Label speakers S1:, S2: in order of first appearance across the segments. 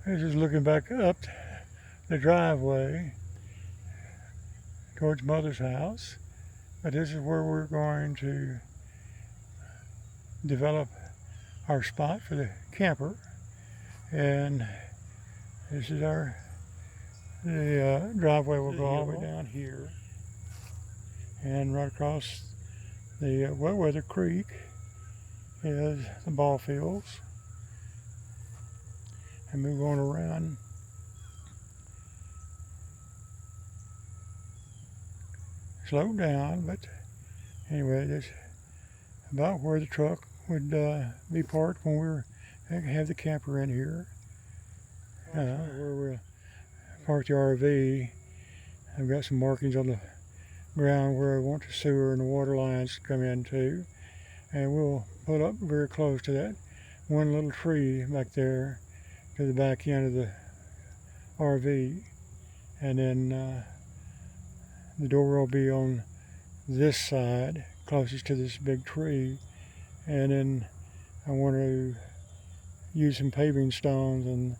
S1: This is looking back up the driveway towards Mother's house. But this is where we're going to develop our spot for the camper. And this is the driveway will go all the way down here and right across the Wetweather Creek is the ball fields, and we're going around slow down, but anyway, that's about where the truck would be parked when we have the camper in here. Where we'll park the RV. I've got some markings on the ground where I want the sewer and the water lines to come into, and we'll pull up very close to that one little tree back there to the back end of the RV, and then the door will be on this side closest to this big tree, and then I want to use some paving stones and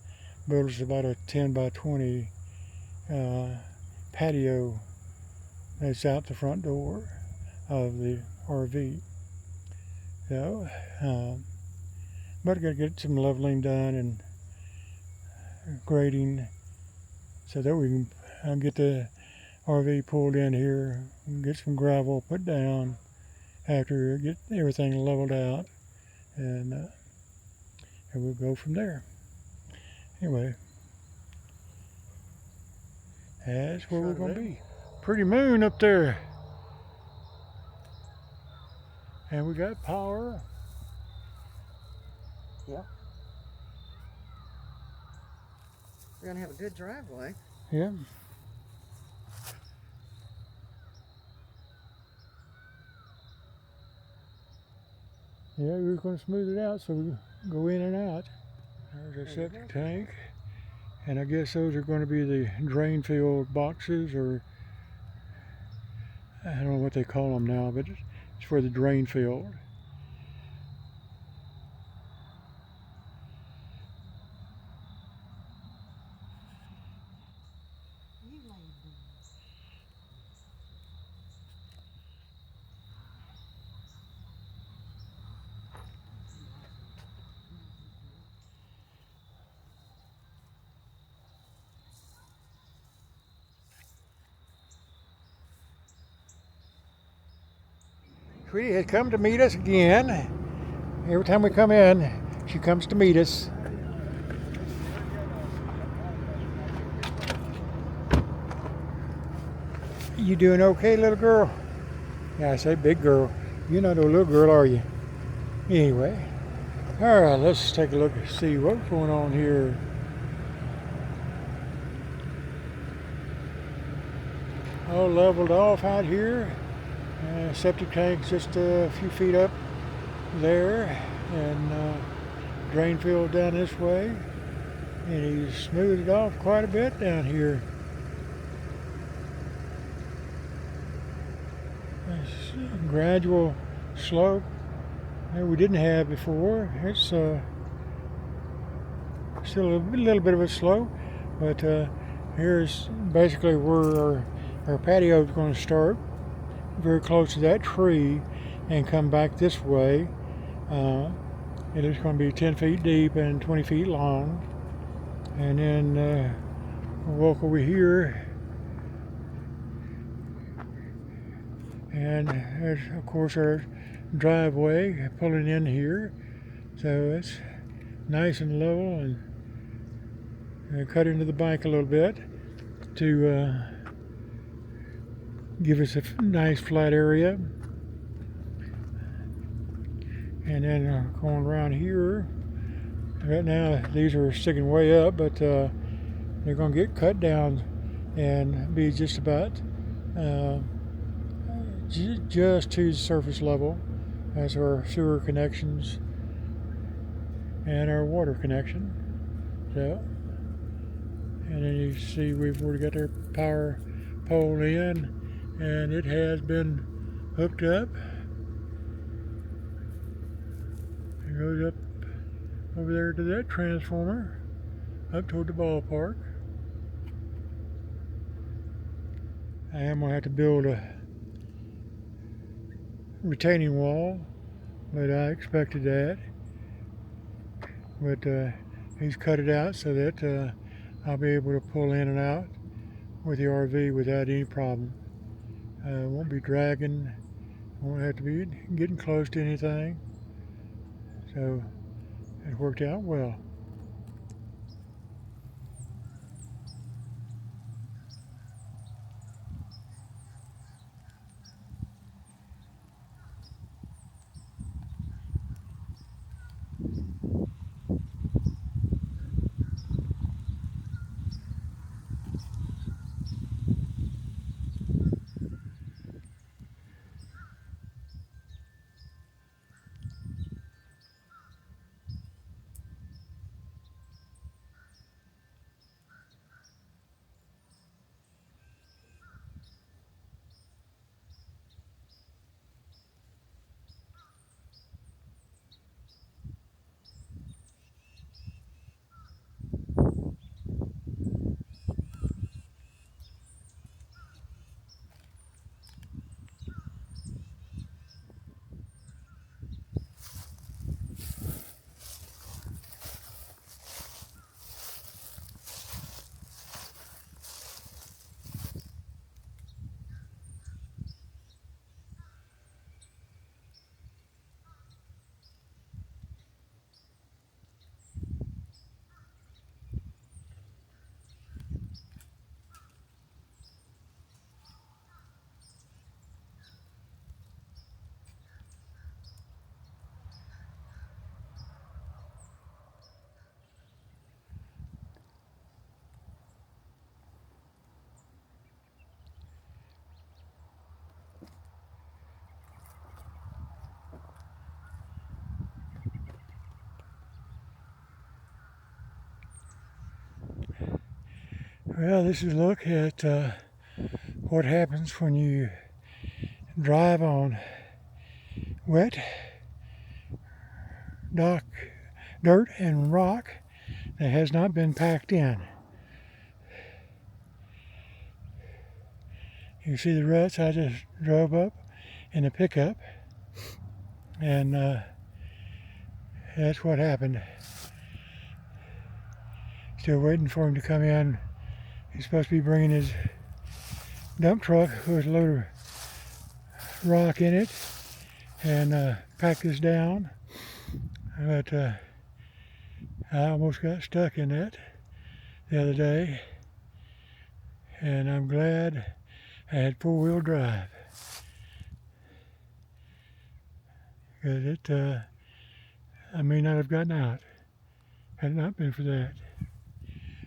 S1: build us about a 10 by 20 patio that's out the front door of the RV. So, but I got to get some leveling done and grading so that we can get the RV pulled in here and get some gravel put down after get everything leveled out, and we'll go from there. Anyway, that's where we're going to be. Pretty moon up there. And we got power.
S2: Yeah. We're going to have a good driveway.
S1: Yeah. Yeah, we were going to smooth it out so we go in and out. There's a septic tank. And I guess those are going to be the drain field boxes, or I don't know what they call them now, but it's for the drain field. Tweety has come to meet us again. Every time we come in, she comes to meet us. You doing okay, little girl? Yeah, I say big girl. You're not a little girl, are you? Anyway, all right, let's take a look and see what's going on here. All leveled off out here. Septic tank's just a few feet up there, and drain field down this way, and he's smoothed it off quite a bit down here. It's a gradual slope that we didn't have before. It's still a little bit of a slope, but here's basically where our patio is going to start, very close to that tree, and come back this way. It is going to be 10 feet deep and 20 feet long, and then we'll walk over here, and there's of course our driveway pulling in here, so it's nice and level, and cut into the bank a little bit to give us a nice flat area. And then going around here, right now these are sticking way up, but they're going to get cut down and be just about just to the surface level. That's our sewer connections and our water connection. So, and then you see we've already got our power pole in, and it has been hooked up. It goes up over there to that transformer up toward the ballpark. I am going to have to build a retaining wall, but I expected that. But he's cut it out so that I'll be able to pull in and out with the RV without any problem. Won't be dragging, won't have to be getting close to anything. So it worked out well. Well, this is a look at what happens when you drive on wet dirt and rock that has not been packed in. You see the ruts I just drove up in a pickup, and that's what happened. Still waiting for him to come in. He's supposed to be bringing his dump truck with a load of rock in it and pack this down. But I almost got stuck in that the other day, and I'm glad I had four-wheel drive. Because I may not have gotten out had it not been for that.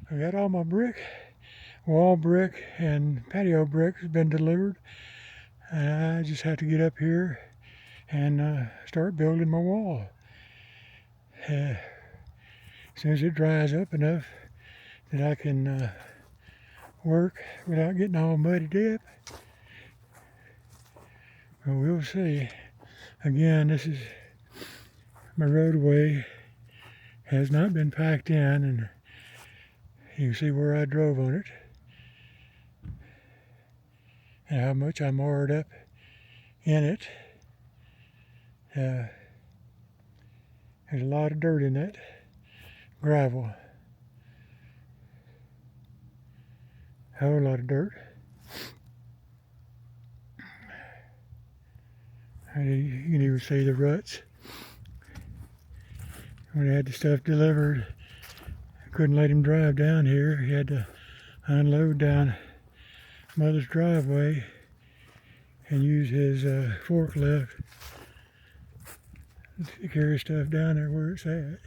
S1: I got all my wall brick and patio bricks been delivered. I just have to get up here and start building my wall. As soon as it dries up enough that I can work without getting all muddied up. But we'll see. Again, this is my roadway. Has not been packed in, and you can see where I drove on it and how much I marred up in it. There's a lot of dirt in that gravel. A whole lot of dirt. And you can even see the ruts. When I had the stuff delivered, I couldn't let him drive down here. He had to unload down Mother's driveway and use his forklift to carry stuff down there where it's at.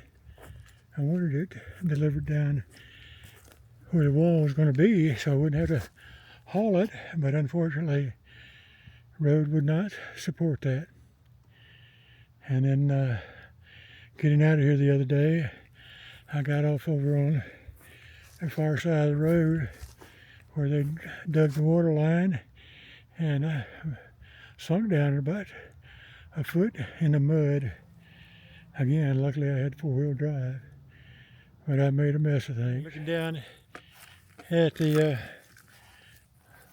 S1: I wanted it delivered down where the wall was going to be so I wouldn't have to haul it, but unfortunately the road would not support that. And then getting out of here the other day, I got off over on the far side of the road where they dug the water line, and I sunk down about a foot in the mud. Again, luckily I had four-wheel drive. but I made a mess of things. Looking down at the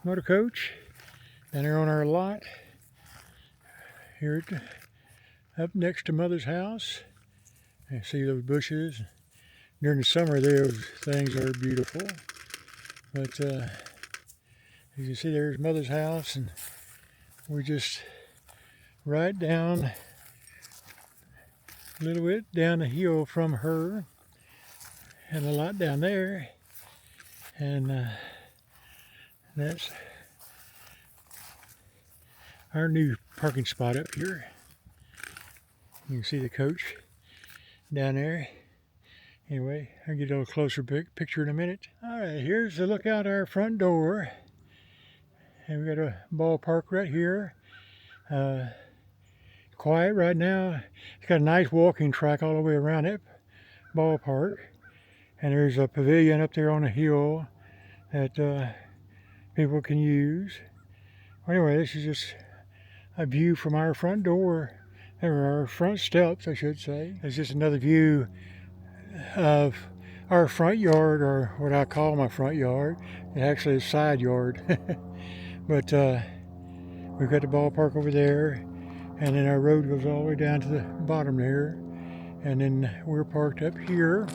S1: motor coach down there on our lot here up next to Mother's house. You see those bushes. During the summer, those things are beautiful. But as you see, there's Mother's house, and we're just right down a little bit down the hill from her, and a lot down there, and that's our new parking spot up here. You can see the coach down there. Anyway, I'll get a little closer picture in a minute. All right, here's a look out our front door. And we got a ballpark right here. Quiet right now. It's got a nice walking track all the way around it, ballpark. And there's a pavilion up there on the hill that people can use. Anyway, this is just a view from our front door, or our front steps, I should say. It's just another view of our front yard, or what I call my front yard. It actually is side yard. But we've got the ballpark over there, and then our road goes all the way down to the bottom there, and then we're parked up here.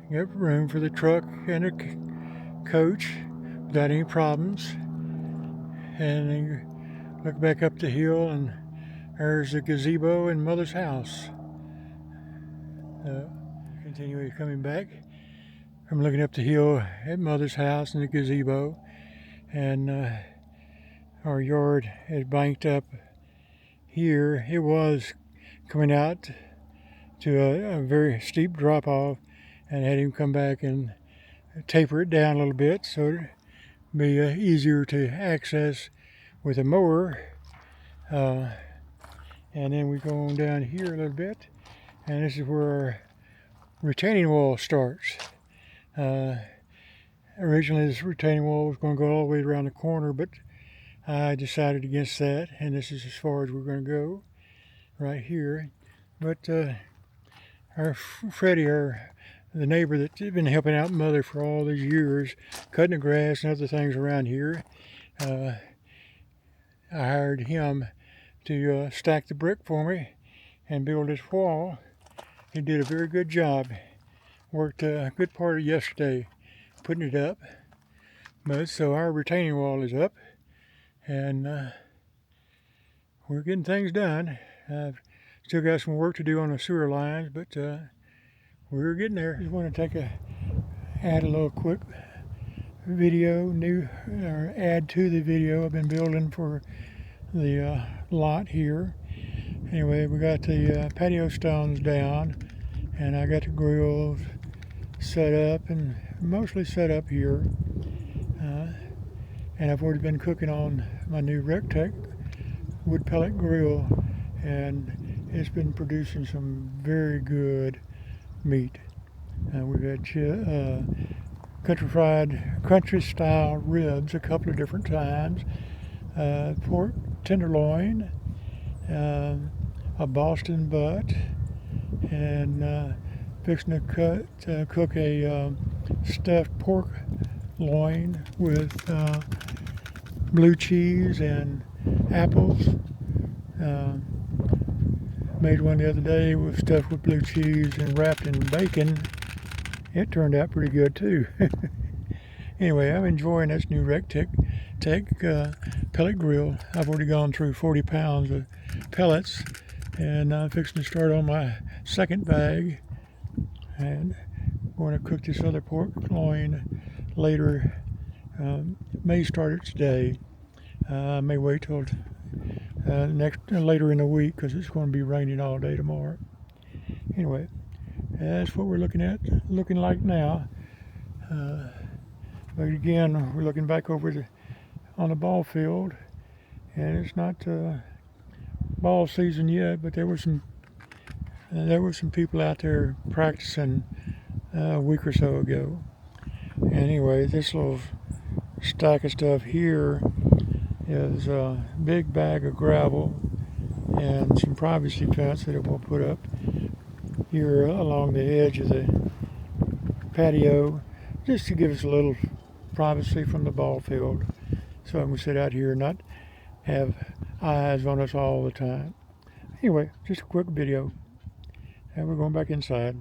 S1: Got room for the truck and the coach without any problems. And then you look back up the hill, and there's the gazebo and Mother's house. Continue coming back. I'm looking up the hill at Mother's house and the gazebo, and our yard is banked up here. It was coming out to a very steep drop off, and had him come back and taper it down a little bit so it'd be easier to access with a mower. And then we go on down here a little bit, and this is where our retaining wall starts. Originally this retaining wall was going to go all the way around the corner, but I decided against that, and this is as far as we're going to go right here. But our Freddie, the neighbor that's been helping out Mother for all these years, cutting the grass and other things around here, I hired him to stack the brick for me and build this wall. He did a very good job. Worked a good part of yesterday putting it up. But so our retaining wall is up, and we're getting things done. I've still got some work to do on the sewer lines, but we're getting there. Just want to add a little quick video, or add to the video I've been building for the lot here. Anyway, we got the patio stones down, and I got the grills set up, and mostly set up here. And I've already been cooking on my new Rectech wood pellet grill, and it's been producing some very good meat. We've had country style ribs a couple of different times, pork tenderloin, a Boston butt, and fixing to cook a stuffed pork loin with blue cheese and apples. Made one the other day with stuffed with blue cheese and wrapped in bacon. It turned out pretty good too. Anyway, I'm enjoying this new Rectech pellet grill. I've already gone through 40 pounds of pellets, and I'm fixing to start on my second bag, and I'm going to cook this other pork loin later. May start it today. I may wait till later in the week, because it's going to be raining all day tomorrow. Anyway, that's what we're looking like now. But again, we're looking back over on the ball field, and it's not ball season yet, but there were some people out there practicing a week or so ago. Anyway, this little stack of stuff here is a big bag of gravel and some privacy fence that it will put up. here along the edge of the patio, just to give us a little privacy from the ball field, so I can sit out here and not have eyes on us all the time. Anyway, just a quick video, and we're going back inside.